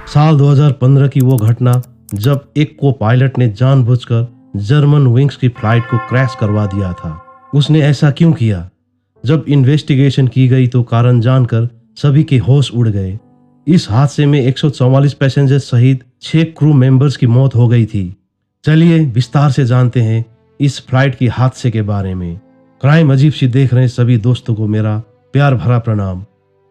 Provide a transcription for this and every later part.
साल 2015 की वो घटना जब एक को पायलट ने जानबूझकर जर्मन विंग्स की फ्लाइट को क्रैश करवा दिया था। उसने ऐसा क्यों किया? जब इन्वेस्टिगेशन की गई तो कारण जानकर सभी के होश उड़ गए। इस हादसे में 144 पैसेंजर सहित 6 क्रू मेंबर्स की मौत हो गई थी। चलिए विस्तार से जानते हैं इस फ्लाइट की हादसे के बारे में। क्राइम अजीब सी देख रहे सभी दोस्तों को मेरा प्यार भरा प्रणाम।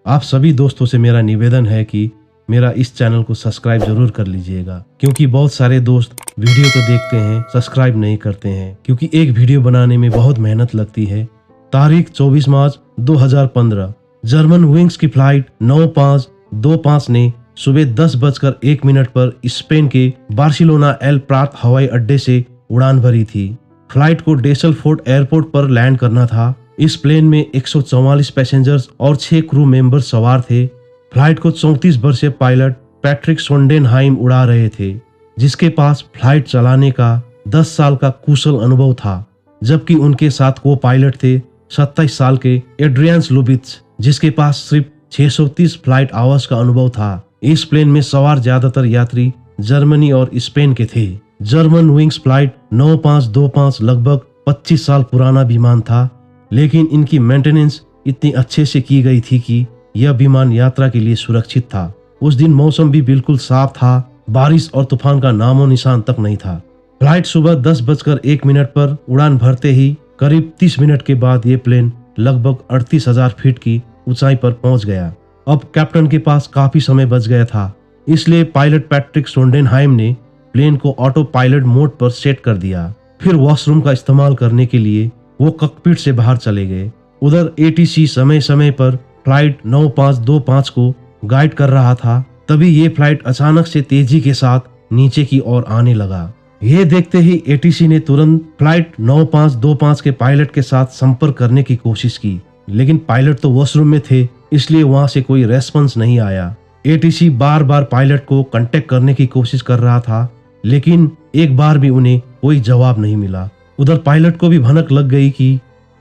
आप सभी दोस्तों से मेरा निवेदन है कि मेरा इस चैनल को सब्सक्राइब जरूर कर लीजिएगा, क्योंकि बहुत सारे दोस्त वीडियो तो देखते हैं, सब्सक्राइब नहीं करते हैं, क्योंकि एक वीडियो बनाने में बहुत मेहनत लगती है। तारीख 24 मार्च 2015 जर्मन विंग्स की फ्लाइट 9525 ने सुबह 10:01 पर स्पेन के बार्सिलोना एल प्राट हवाई अड्डे से उड़ान भरी थी। फ्लाइट को डेसलफोर्ट एयरपोर्ट पर लैंड करना था। इस प्लेन में 144 पैसेंजर्स और 6 क्रू मेंबर सवार थे। फ्लाइट को 34 वर्षीय पायलट पैट्रिक सोंडेनहाइम उड़ा रहे थे, जिसके पास फ्लाइट चलाने का 10 साल का कुशल अनुभव था, जबकि उनके साथ को पायलट थे 27 साल के एड्रियन लुबित्स, जिसके पास सिर्फ 630 फ्लाइट आवर्स का अनुभव था। इस प्लेन में सवार ज्यादातर यात्री जर्मनी और स्पेन के थे। जर्मन विंग्स फ्लाइट 9525 लगभग 25 साल पुराना विमान था, लेकिन इनकी मेंटेनेंस इतनी अच्छे से की गई थी कि यह विमान यात्रा के लिए सुरक्षित था। उस दिन मौसम भी बिल्कुल साफ था, बारिश और तूफान का नामो निशान तक नहीं था। फ्लाइट सुबह 10:01 पर उड़ान भरते ही करीब 30 मिनट के बाद ये प्लेन लगभग 38,000 फीट की ऊंचाई पर पहुंच गया। अब कैप्टन के पास काफी समय बच गया था, इसलिए पायलट पैट्रिक सोंडेनहाइम ने प्लेन को ऑटो पायलट मोड पर सेट कर दिया। फिर वॉशरूम का इस्तेमाल करने के लिए वो कॉकपिट से बाहर चले गए। उधर एटीसी समय समय पर फ्लाइट 9525 को गाइड कर रहा था। तभी ये फ्लाइट अचानक से तेजी के साथ नीचे की ओर आने लगा। ये देखते ही एटीसी ने तुरंत फ्लाइट 9525 के पायलट के साथ संपर्क करने की कोशिश की, लेकिन पायलट तो वॉशरूम में थे, इसलिए वहां से कोई रेस्पॉन्स नहीं आया। एटीसी बार बार पायलट को कांटेक्ट करने की कोशिश कर रहा था, लेकिन एक बार भी उन्हें कोई जवाब नहीं मिला। उधर पायलट को भी भनक लग गई कि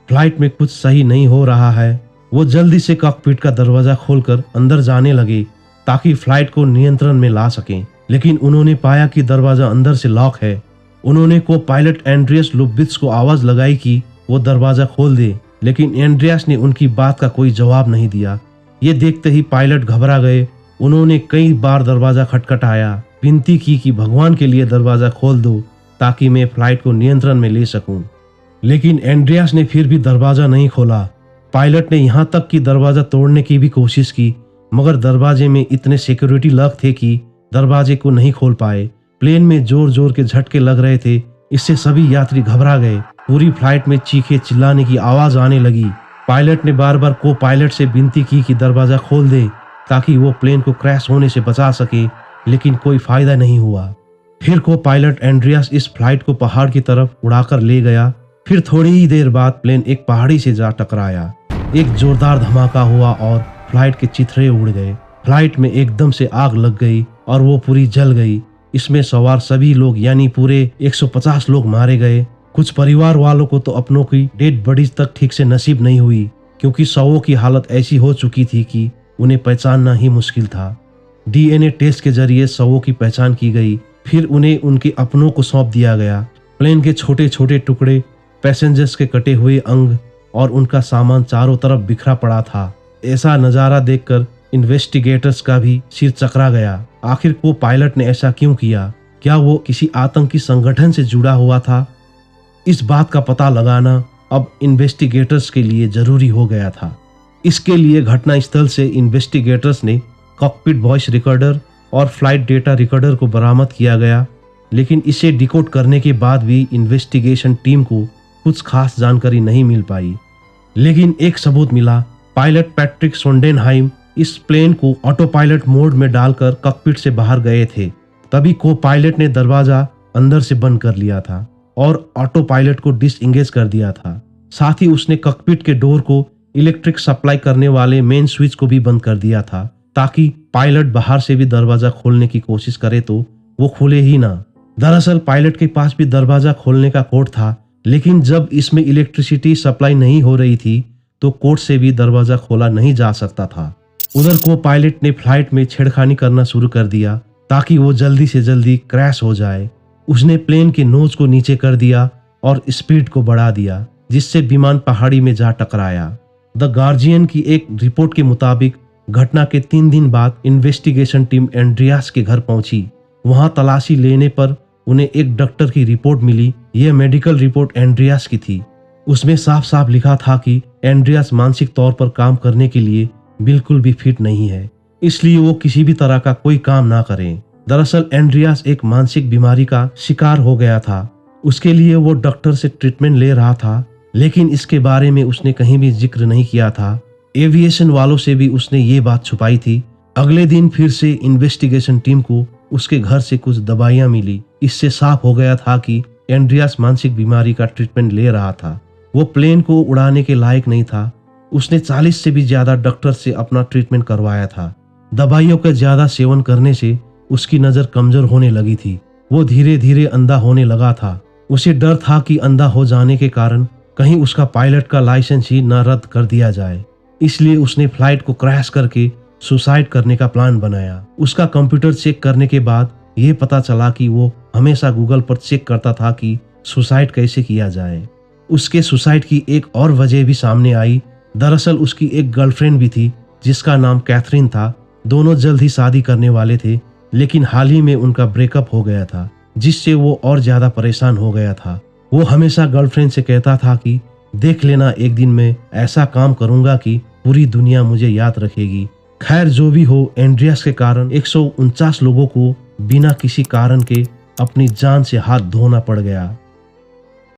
फ्लाइट में कुछ सही नहीं हो रहा है। वो जल्दी से कॉकपिट का दरवाजा खोलकर अंदर जाने लगे ताकि फ्लाइट को नियंत्रण में ला सकें, लेकिन उन्होंने पाया कि दरवाजा अंदर से लॉक है। उन्होंने को पायलट एंड्रियस लुबित्स को आवाज लगाई कि वो दरवाजा खोल दे, लेकिन एंड्रियस ने उनकी बात का कोई जवाब नहीं दिया। ये देखते ही पायलट घबरा गए। उन्होंने कई बार दरवाजा खटखटाया, विनती की कि भगवान के लिए दरवाजा खोल दो ताकि मैं फ्लाइट को नियंत्रण में ले सकूं। लेकिन एंड्रियस ने फिर भी दरवाजा नहीं खोला। पायलट ने यहाँ तक कि दरवाजा तोड़ने की भी कोशिश की, मगर दरवाजे में इतने सिक्योरिटी लॉक थे कि दरवाजे को नहीं खोल पाए। प्लेन में जोर जोर के झटके लग रहे थे, इससे सभी यात्री घबरा गए। पूरी फ्लाइट में चीखे चिल्लाने की आवाज आने लगी। पायलट ने बार बार को पायलट से विनती की कि दरवाजा खोल दे ताकि वो प्लेन को क्रैश होने से बचा सके, लेकिन कोई फायदा नहीं हुआ। फिर को पायलट एंड्रियस इस फ्लाइट को पहाड़ की तरफ उड़ाकर ले गया। फिर थोड़ी ही देर बाद प्लेन एक पहाड़ी से जा टकराया। एक जोरदार धमाका हुआ और फ्लाइट के चिथड़े उड़ गए। फ्लाइट में एकदम से आग लग गई और वो पूरी जल गई। इसमें सवार सभी लोग यानी पूरे 150 लोग मारे गए। कुछ परिवार वालों को तो अपनों की डेड बॉडीज तक ठीक से नसीब नहीं हुई, क्योंकि शवों की हालत ऐसी हो चुकी थी कि उन्हें पहचानना ही मुश्किल था। डीएनए टेस्ट के जरिए शवों की पहचान की गई। फिर उन्हें उनके अपनों को सौंप दिया गया। प्लेन के छोटे छोटे टुकड़े, पैसेंजर्स के कटे हुए अंग और उनका सामान चारों तरफ बिखरा पड़ा था। ऐसा नजारा देखकर इन्वेस्टिगेटर्स का भी सिर चकरा गया। आखिर वो पायलट ने ऐसा क्यों किया? क्या वो किसी आतंकी संगठन से जुड़ा हुआ था? इस बात का पता लगाना अब इन्वेस्टिगेटर्स के लिए जरूरी हो गया था। इसके लिए घटनास्थल से इन्वेस्टिगेटर्स ने कॉकपिट वॉइस रिकॉर्डर और फ्लाइट डेटा रिकॉर्डर को बरामद किया गया, लेकिन इसे डिकोड करने के बाद भी इन्वेस्टिगेशन टीम को कुछ खास जानकारी नहीं मिल पाई। लेकिन एक सबूत मिला। पायलट पैट्रिक सोंडेनहाइम इस प्लेन को ऑटो पायलट मोड में डालकर कॉकपिट से बाहर गए थे। तभी को पायलट ने दरवाजा अंदर से बंद कर लिया था और ऑटो पायलट को डिसएंगेज कर दिया था। साथ ही उसने कॉकपिट के डोर को इलेक्ट्रिक सप्लाई करने वाले मेन स्विच को भी बंद कर दिया था, ताकि पायलट बाहर से भी दरवाजा खोलने की कोशिश करे तो वो खुले ही ना। दरअसल पायलट के पास भी दरवाजा खोलने का कोड था, लेकिन जब इसमें इलेक्ट्रिसिटी सप्लाई नहीं हो रही थी तो कोर्ट से भी दरवाजा खोला नहीं जा सकता था। उधर को पायलट ने फ्लाइट में छेड़खानी करना शुरू कर दिया ताकि वो जल्दी से जल्दी क्रैश हो जाए। उसने प्लेन के नोज को नीचे कर दिया और स्पीड को बढ़ा दिया, जिससे विमान पहाड़ी में जा टकराया। द गार्जियन की एक रिपोर्ट के मुताबिक घटना के 3 दिन बाद इन्वेस्टिगेशन टीम एंड्रियास के घर पहुंची। वहां तलाशी लेने पर उन्हें एक डॉक्टर की रिपोर्ट मिली। यह मेडिकल रिपोर्ट एंड्रियास की थी। उसमें साफ साफ लिखा था कि एंड्रियास मानसिक तौर पर काम करने के लिए बिल्कुल भी फिट नहीं है, इसलिए वो किसी भी तरह का कोई काम ना करें। दरअसल एंड्रियास एक मानसिक बीमारी का शिकार हो गया था। उसके लिए वो डॉक्टर से ट्रीटमेंट ले रहा था, लेकिन इसके बारे में उसने कहीं भी जिक्र नहीं किया था। एविएशन वालों से भी उसने ये बात छुपाई थी। अगले दिन फिर से इन्वेस्टिगेशन टीम को उसके घर से कुछ दवाइयां मिली। इससे साफ हो गया था कि एंड्रियास मानसिक बीमारी का ट्रीटमेंट ले रहा था। वो प्लेन को उड़ाने के लायक नहीं था। उसने 40 से भी ज्यादा डॉक्टर से अपना ट्रीटमेंट करवाया था। दवाइयों का ज्यादा सेवन करने से उसकी नजर कमजोर होने लगी थी। वो धीरे धीरे अंधा होने लगा था। उसे डर था कि अंधा हो जाने के कारण कहीं उसका पायलट का लाइसेंस ही न रद्द कर दिया जाए। इसलिए उसने फ्लाइट को क्रैश करके सुसाइड करने का प्लान बनाया। उसका कंप्यूटर चेक करने के बाद ये पता चला कि वो हमेशा गूगल पर चेक करता था कि सुसाइड कैसे किया जाए। उसके सुसाइड की एक और वजह भी सामने आई। दरअसल उसकी एक गर्लफ्रेंड भी थी जिसका नाम कैथरीन था। दोनों जल्द ही शादी करने वाले थे, लेकिन हाल ही में उनका ब्रेकअप हो गया था, जिससे वो और ज्यादा परेशान हो गया था। वो हमेशा गर्लफ्रेंड से कहता था कि देख लेना, एक दिन मैं ऐसा काम करूंगा कि पूरी दुनिया मुझे याद रखेगी। खैर जो भी हो, एंड्रियास के कारण 149 लोगों को बिना किसी कारण के अपनी जान से हाथ धोना पड़ गया।